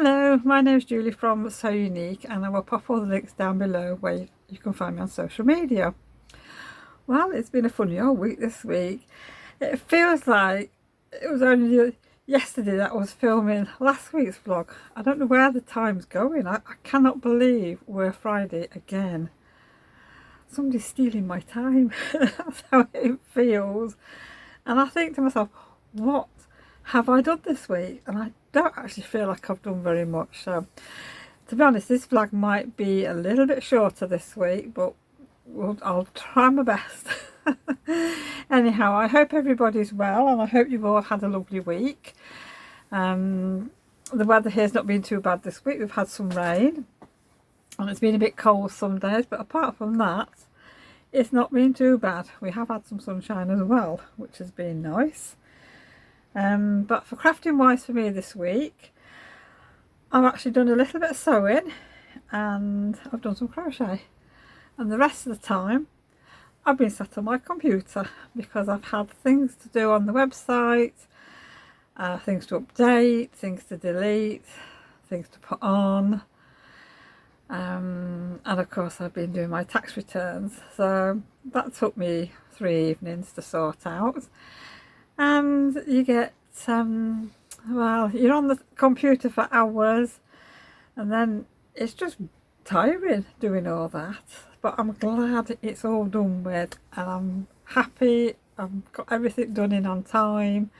Hello, my name is Julie from So Unique, and I will pop all the links down below where you can find me on social media. Well, it's been a funny old week this week. It feels like it was only yesterday that I was filming last week's vlog. I don't know where the time's going. I cannot believe we're Friday again. Somebody's stealing my time. That's how it feels. And I think to myself, what have I done this week? And I don't actually feel like I've done very much. So to be honest, this vlog might be a little bit shorter this week, but I'll try my best. Anyhow, I hope everybody's well, and I hope you've all had a lovely week. The weather here's not been too bad this week. We've had some rain and it's been a bit cold some days, but apart from that, it's not been too bad. We have had some sunshine as well, which has been nice. But for crafting wise for me this week, I've actually done a little bit of sewing and I've done some crochet, and the rest of the time I've been sat on my computer because I've had things to do on the website, things to update, things to delete, things to put on, and of course I've been doing my tax returns, so that took me 3 evenings to sort out. And you get well, you're on the computer for hours and then it's just tiring doing all that, but I'm glad it's all done with and I'm happy I've got everything done in on time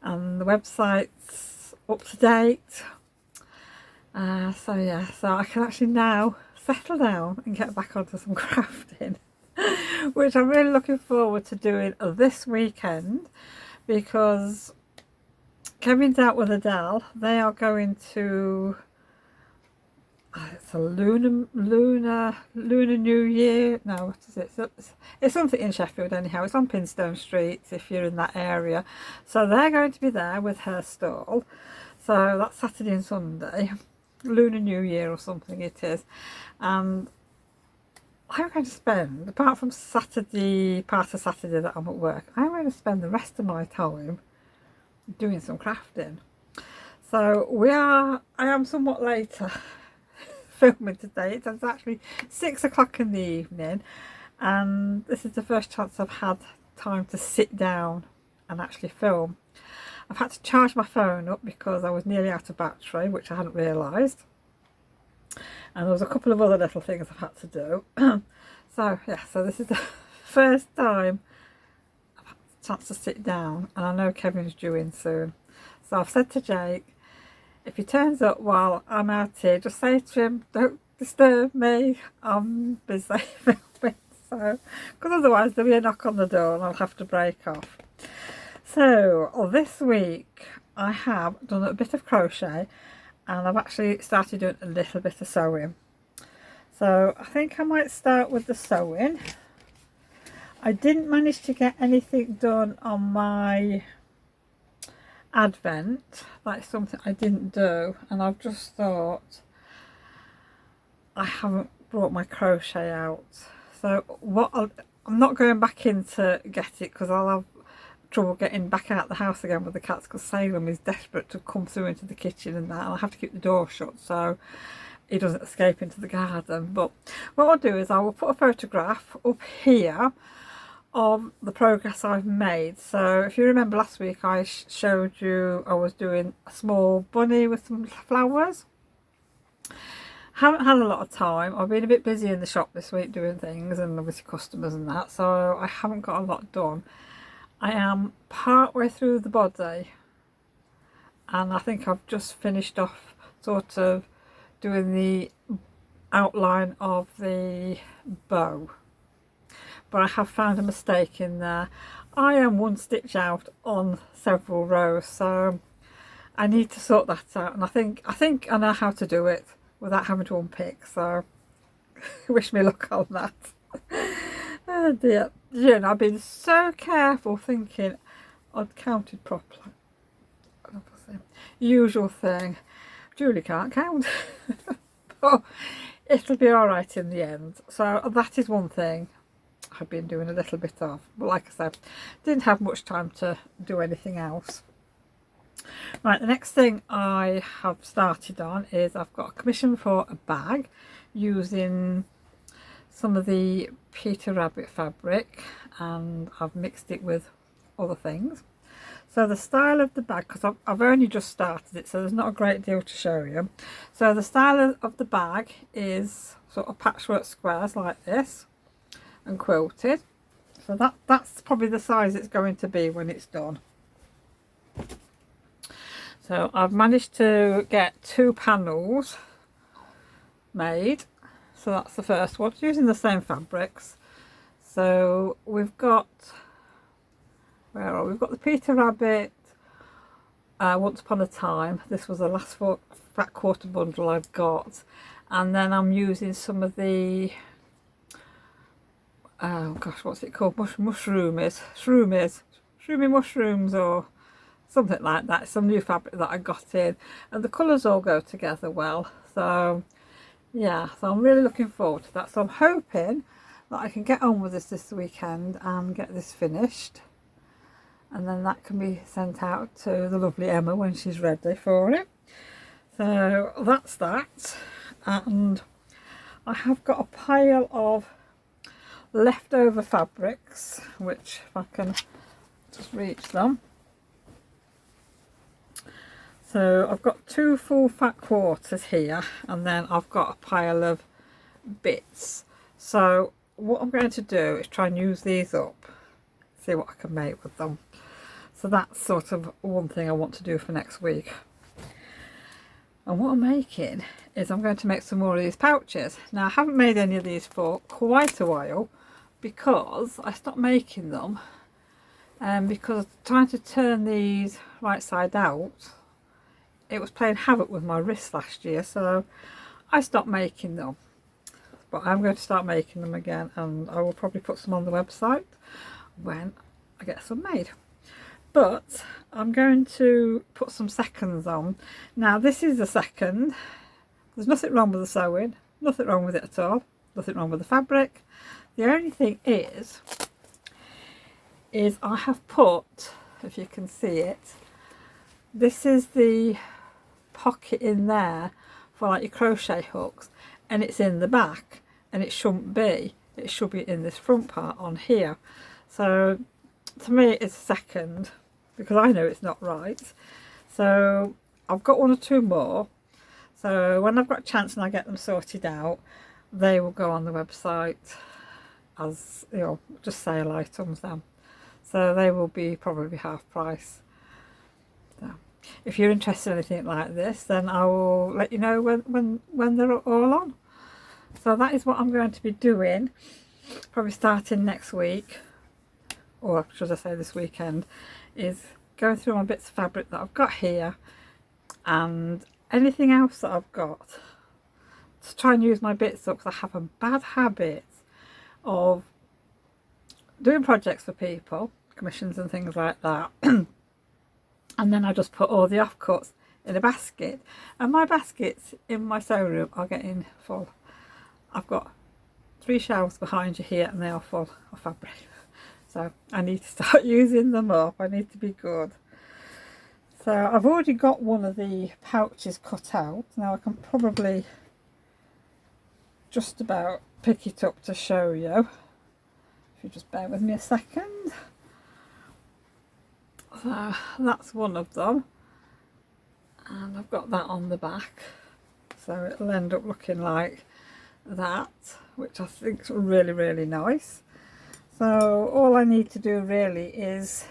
and the website's up to date. So yeah, so I can actually now settle down and get back onto some crafting, which I'm really looking forward to doing this weekend, because Kevin's out with Adele. They are going to it's a lunar New Year. No, what is it? It's something in Sheffield anyhow. It's on Pinstone Street if you're in that area. So they're going to be there with her stall. So that's Saturday and Sunday, Lunar New Year or something it is. And I'm going to spend, apart from Saturday, part of Saturday that I'm at work, I'm going to spend the rest of my time doing some crafting. So I am somewhat later filming today. It's actually 6 o'clock in the evening, and this is the first chance I've had time to sit down and actually film. I've had to charge my phone up because I was nearly out of battery, which I hadn't realised. And there was a couple of other little things I've had to do. So yeah, so this is the first time I've had a chance to sit down, and I know Kevin's due in soon. So I've said to Jake, if he turns up while I'm out here, just say to him, don't disturb me, I'm busy filming. So, because otherwise there'll be a knock on the door and I'll have to break off. So this week I have done a bit of crochet, and I've actually started doing a little bit of sewing. So I think I might start with the sewing. I didn't manage to get anything done on my advent. That's something I didn't do, and I've just thought I haven't brought my crochet out. So I'm not going back in to get it because I'll have trouble getting back out the house again with the cats, because Salem is desperate to come through into the kitchen and that, and I have to keep the door shut so he doesn't escape into the garden. But what I'll do is I will put a photograph up here of the progress I've made. So if you remember last week I showed you I was doing a small bunny with some flowers. Haven't had a lot of time. I've been a bit busy in the shop this week doing things and obviously customers and that, so I haven't got a lot done. I am part way through the body, and I think I've just finished off sort of doing the outline of the bow, but I have found a mistake in there. I am 1 stitch out on several rows, so I need to sort that out, and I think I know how to do it without having to unpick, so wish me luck on that. Oh dear. You know, I've been so careful thinking I'd counted properly. Usual thing, Julie can't count. But it'll be alright in the end. So that is one thing I've been doing a little bit of. But like I said, didn't have much time to do anything else. Right, the next thing I have started on is I've got a commission for a bag using some of the Peter Rabbit fabric, and I've mixed it with other things. So the style of the bag, because I've only just started it, so there's not a great deal to show you. So the style of the bag is sort of patchwork squares like this and quilted. So that's probably the size it's going to be when it's done. So I've managed to get 2 panels made. So that's the first one, using the same fabrics. So we've got, where are we? We've got the Peter Rabbit Once Upon a Time. This was the last fat quarter bundle I've got. And then I'm using some of the, oh gosh, what's it called? Shroomy mushrooms or something like that. Some new fabric that I got in, and the colours all go together well. So yeah, so I'm really looking forward to that. So I'm hoping that I can get on with this weekend and get this finished, and then that can be sent out to the lovely Emma when she's ready for it. So that's that. And I have got a pile of leftover fabrics, which if I can just reach them. So I've got 2 full fat quarters here, and then I've got a pile of bits. So what I'm going to do is try and use these up, see what I can make with them. So that's sort of one thing I want to do for next week. And what I'm making is I'm going to make some more of these pouches. Now I haven't made any of these for quite a while because I stopped making them because trying to turn these right side out, it was playing havoc with my wrist last year, so I stopped making them. But I'm going to start making them again, and I will probably put some on the website when I get some made. But I'm going to put some seconds on. Now this is a second. There's nothing wrong with the sewing, nothing wrong with it at all, nothing wrong with the fabric. The only thing is I have put, if you can see it, this is the pocket in there for like your crochet hooks, and it's in the back, and it shouldn't be. It should be in this front part on here. So to me it's a second, because I know it's not right. So I've got 1 or 2 more. So when I've got a chance and I get them sorted out, they will go on the website as, you know, just sale items then. So they will be probably half price. So if you're interested in anything like this, then I will let you know when they're all on. So that is what I'm going to be doing, probably starting next week, or should I say this weekend, is going through my bits of fabric that I've got here and anything else that I've got to try and use my bits up, because I have a bad habit of doing projects for people, commissions and things like that, and then I just put all the offcuts in a basket, and my baskets in my sewing room are getting full. I've got 3 shelves behind you here and they are full of fabric. So I need to start using them up. I need to be good. So I've already got one of the pouches cut out. Now I can probably just about pick it up to show you. If you just bear with me a second. So that's one of them. And I've got that on the back. So it'll end up looking like that, which I think is really, really nice. So all I need to do really is,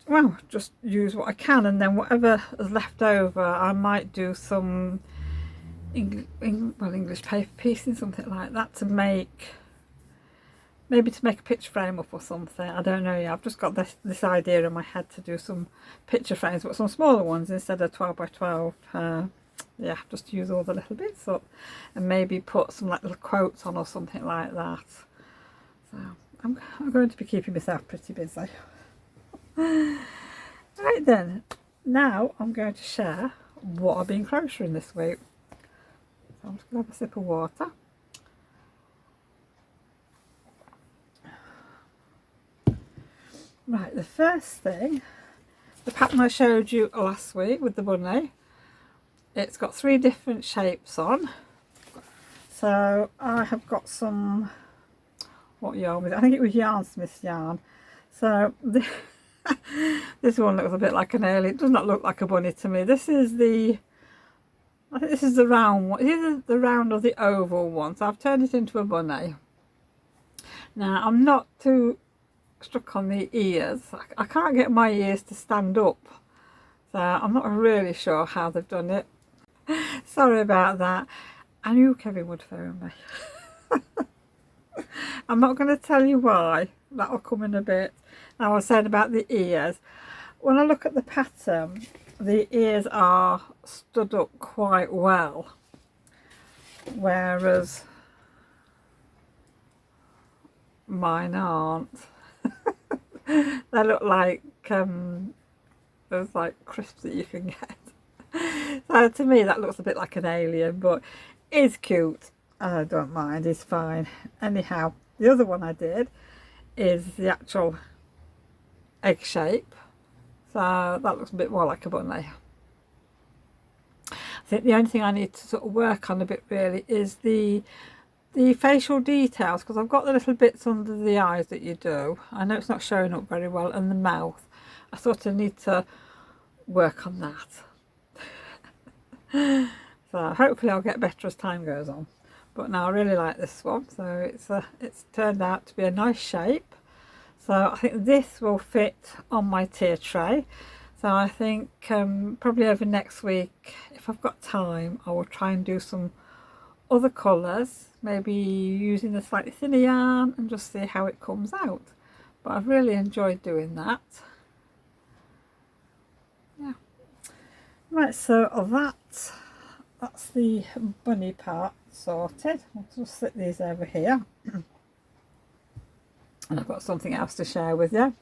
well, just use what I can, and then whatever is left over I might do some English paper piecing, something like that, to make, maybe to make a picture frame up or something. I don't know yet. I've just got this idea in my head to do some picture frames, but some smaller ones instead of 12 by 12. Yeah, just to use all the little bits up and maybe put some like little quotes on or something like that. So I'm going to be keeping myself pretty busy. Right then, now I'm going to share what I've been crocheting this week. So I'm just going to have a sip of water. Right, the first thing the pattern I showed you last week with the bunny. It's got 3 different shapes on. So I have got some, what yarn was it? I think it was Yarn Smith's yarn. So this one looks a bit like an alien. It does not look like a bunny to me. This is the, I think this is the round one. It's either the round or the oval one. So I've turned it into a bunny. Now I'm not too stuck on the ears. I can't get my ears to stand up. So I'm not really sure how they've done it. Sorry about that. I knew Kevin would phone me. I'm not going to tell you why. That'll come in a bit. Now I said about the ears. When I look at the pattern, the ears are stood up quite well. Whereas mine aren't. They look like those like crisps that you can get. So to me that looks a bit like an alien, but it's cute. I don't mind, it's fine. Anyhow, the other one I did is the actual egg shape. So that looks a bit more like a bunny. I think the only thing I need to sort of work on a bit really is the facial details, because I've got the little bits under the eyes that you do. I know it's not showing up very well, and the mouth. I sort of need to work on that. So hopefully I'll get better as time goes on. But now I really like this one. So it's turned out to be a nice shape. So I think this will fit on my tier tray. So I think probably over next week, if I've got time, I will try and do some other colours, maybe using a slightly thinner yarn, and just see how it comes out. But I've really enjoyed doing that. Yeah. Right, so that's the bunny part sorted. I'll just sit these over here. And I've got something else to share with you.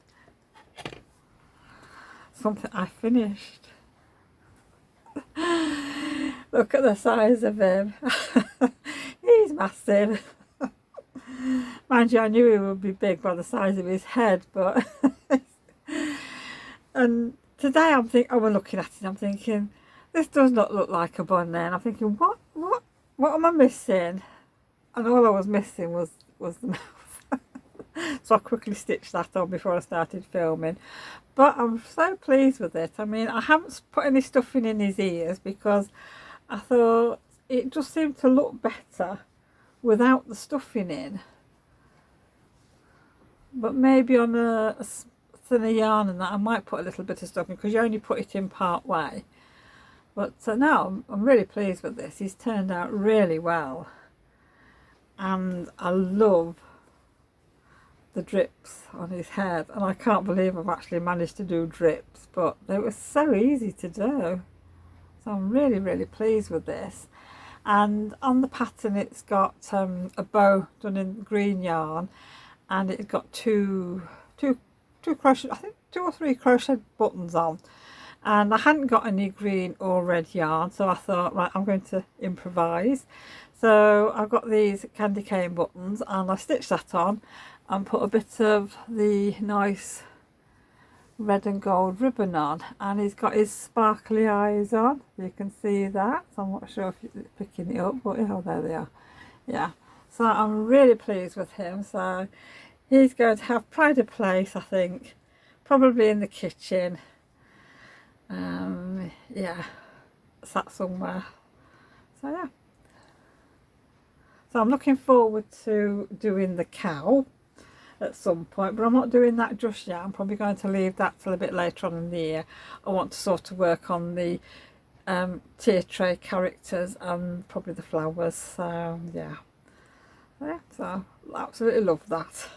Something I finished. Look at the size of him. He's massive. Mind you, I knew he would be big by the size of his head, but and today I'm looking at it, I'm thinking, this does not look like a bunny, and I'm thinking, what am I missing? And all I was missing was the mouth. So I quickly stitched that on before I started filming. But I'm so pleased with it. I mean, I haven't put any stuffing in his ears because I thought it just seemed to look better without the stuffing in. But maybe on a thinner yarn and that, I might put a little bit of stuffing, because you only put it in part way. But no, I'm really pleased with this. He's turned out really well. And I love the drips on his head, and I can't believe I've actually managed to do drips, but they were so easy to do. So I'm really pleased with this. And on the pattern it's got a bow done in green yarn, and it's got two crochet, I think 2 or 3 crochet buttons on, and I hadn't got any green or red yarn, so I thought, right, I'm going to improvise. So I've got these candy cane buttons, and I stitched that on and put a bit of the nice red and gold ribbon on, and he's got his sparkly eyes on. You can see that. So I'm not sure if you're picking it up, but oh, there they are. Yeah, so I'm really pleased with him. So he's going to have pride of place, I think, probably in the kitchen. Yeah, sat somewhere. So yeah, so I'm looking forward to doing the cow at some point, but I'm not doing that just yet. I'm probably going to leave that till a bit later on in the year. I want to sort of work on the tier tray characters and probably the flowers. So yeah, so I absolutely love that.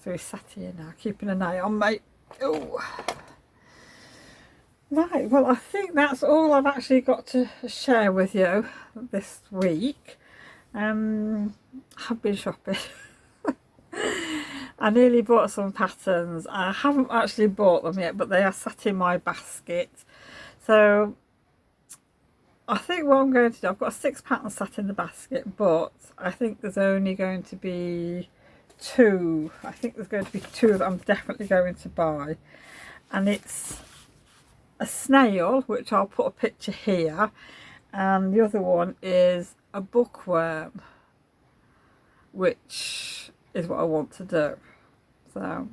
So he's sat here now keeping an eye on me. Oh, right, well I think that's all I've actually got to share with you this week. I've been shopping. I nearly bought some patterns. I haven't actually bought them yet, but they are sat in my basket. So I think what I'm going to do, I've got 6 patterns sat in the basket, but I think there's only going to be 2. I think there's going to be 2 that I'm definitely going to buy. and it's a snail, which I'll put a picture here, and the other one is a bookworm, which is what I want to do. So,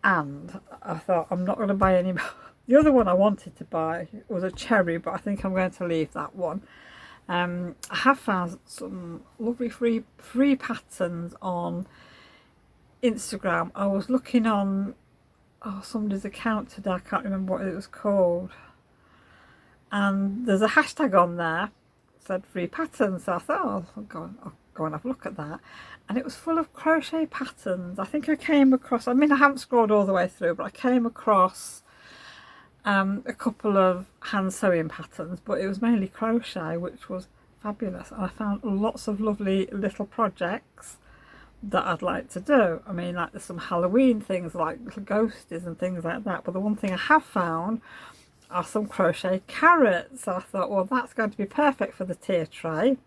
and I thought I'm not going to buy any more. The other one I wanted to buy was a cherry, but I think I'm going to leave that one. I have found some lovely free patterns on Instagram. I was looking on somebody's account today, I can't remember what it was called, and there's a hashtag on there said free patterns, so I thought, oh, I'll go and have a look at that, and it was full of crochet patterns. I think I came across, I mean, I haven't scrolled all the way through, but I came across a couple of hand sewing patterns, but it was mainly crochet, which was fabulous, and I found lots of lovely little projects that I'd like to do. I mean, like there's some Halloween things like little ghosties and things like that, but the one thing I have found are some crochet carrots. So I thought, well, that's going to be perfect for the tier tray,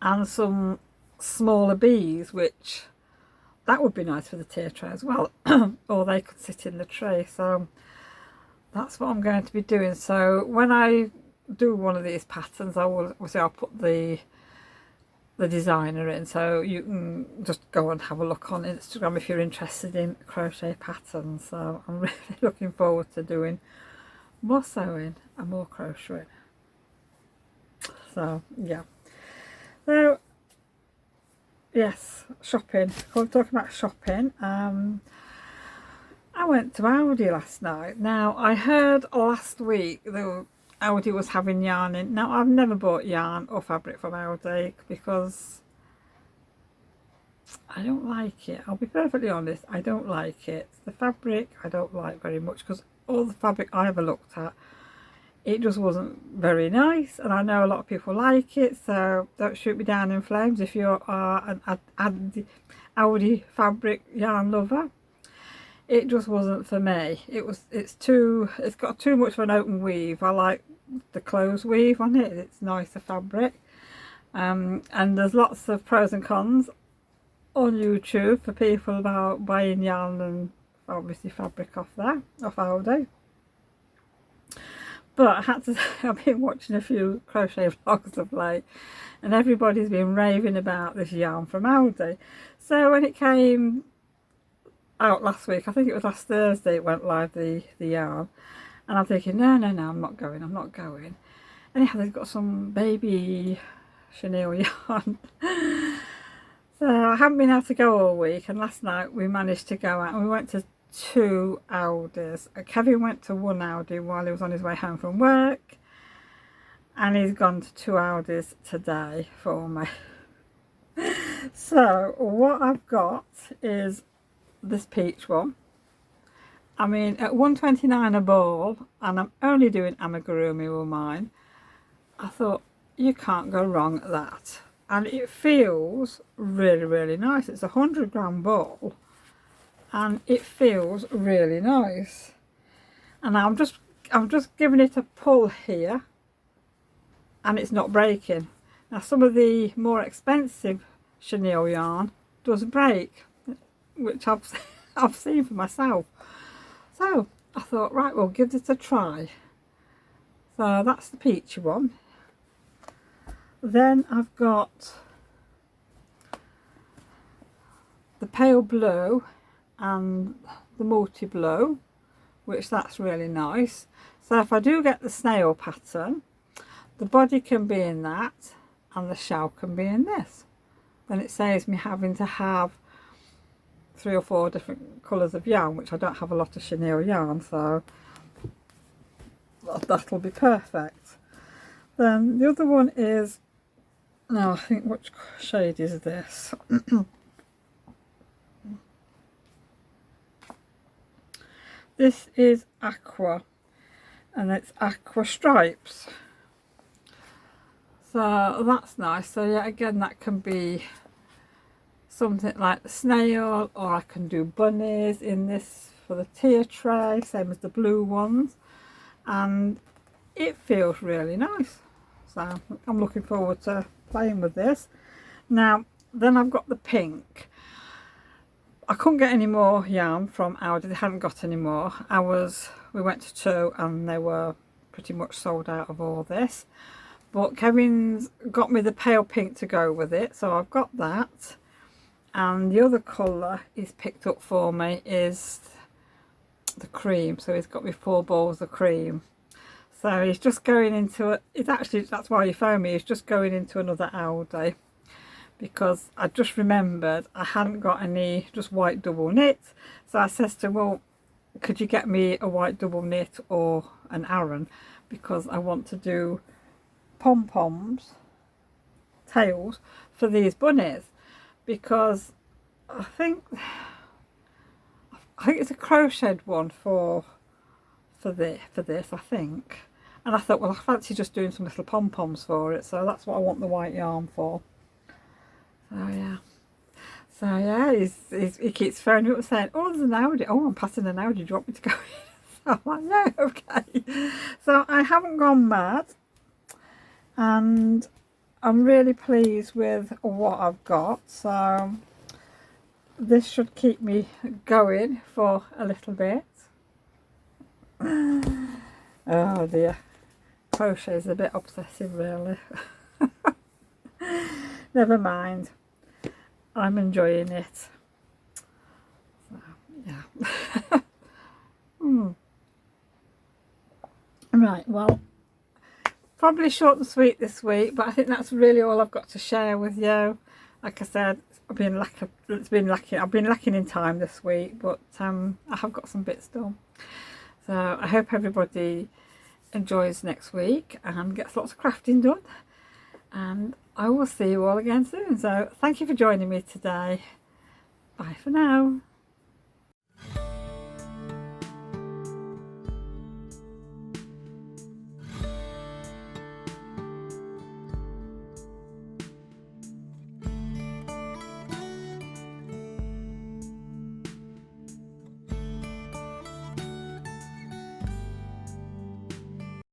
and some smaller bees, which that would be nice for the tier tray as well, or they could sit in the tray. So that's what I'm going to be doing. So when I do one of these patterns, I'll put the designer in, so you can just go and have a look on Instagram if you're interested in crochet patterns. So I'm really looking forward to doing more sewing and more crocheting. So yeah, so yes, shopping. Talking about shopping, I went to Aldi last night. Now, I heard last week that Aldi was having yarn in. Now, I've never bought yarn or fabric from Aldi because I don't like it. I'll be perfectly honest, I don't like it. The fabric I don't like very much, because all the fabric I ever looked at, it just wasn't very nice, and I know a lot of people like it, so don't shoot me down in flames if you are an Aldi fabric yarn lover. It just wasn't for me. It's got too much of an open weave. I like the closed weave on it. It's nicer fabric, and there's lots of pros and cons on YouTube for people about buying yarn and obviously fabric off Aldi. But I had to say, I've been watching a few crochet vlogs of late, and everybody's been raving about this yarn from Aldi. So when it came out last week, I think it was last Thursday, it went live, the yarn, and I'm thinking, no, I'm not going. Anyhow, they've got some baby chenille yarn. So I haven't been able to go all week, and last night we managed to go out, and we went to 2 Aldis. Kevin went to 1 Aldi while he was on his way home from work, and he's gone to 2 Aldis today for me. So what I've got is this peach one. I mean, at £1.29 a ball, and I'm only doing amigurumi with mine, I thought you can't go wrong at that, and it feels really nice. It's a 100-gram ball, and it feels really nice, and I'm just giving it a pull here, and it's not breaking. Now, some of the more expensive chenille yarn does break, which I've seen for myself. So I thought, right, we'll give this a try. So that's the peachy one. Then I've got the pale blue and the multi blue, which that's really nice. So if I do get the snail pattern, the body can be in that and the shell can be in this. Then it saves me having to have 3 or 4 different colours of yarn, which I don't have a lot of chenille yarn, so that'll be perfect. Then the other one is, now I think, which shade is this? This is aqua, and it's aqua stripes. So that's nice. So yeah, again, that can be something like the snail, or I can do bunnies in this for the tier tray, same as the blue ones, and it feels really nice. So I'm looking forward to playing with this. Now then, I've got the pink. I couldn't get any more yarn from Aldi. They hadn't got any more. We went to 2 and they were pretty much sold out of all this. But Kevin's got me the pale pink to go with it, so I've got that. And the other colour he's picked up for me is the cream. So he's got me 4 balls of cream. So he's just going into it. It's actually, that's why he phoned me. He's just going into another Aldi, because I just remembered I hadn't got any just white double knit. So I says to him, well, could you get me a white double knit or an Aran, because I want to do pom-poms, tails for these bunnies, because I think it's a crocheted one for this, I think. And I thought, well, I fancy just doing some little pom-poms for it, so that's what I want the white yarn for. So yeah, he keeps phoning me up saying, oh, there's an Audi. Oh, I'm passing an Audi. Do you want me to go in? So I'm like, no, okay. So I haven't gone mad, and I'm really pleased with what I've got. So this should keep me going for a little bit. Oh dear, crochet is a bit obsessive, really. Never mind, I'm enjoying it. So, yeah. Right, well, probably short and sweet this week, but I think that's really all I've got to share with you. Like I said, I've been lacking in time this week, but I have got some bits done. So I hope everybody enjoys next week and gets lots of crafting done, and I will see you all again soon. So thank you for joining me today. Bye for now.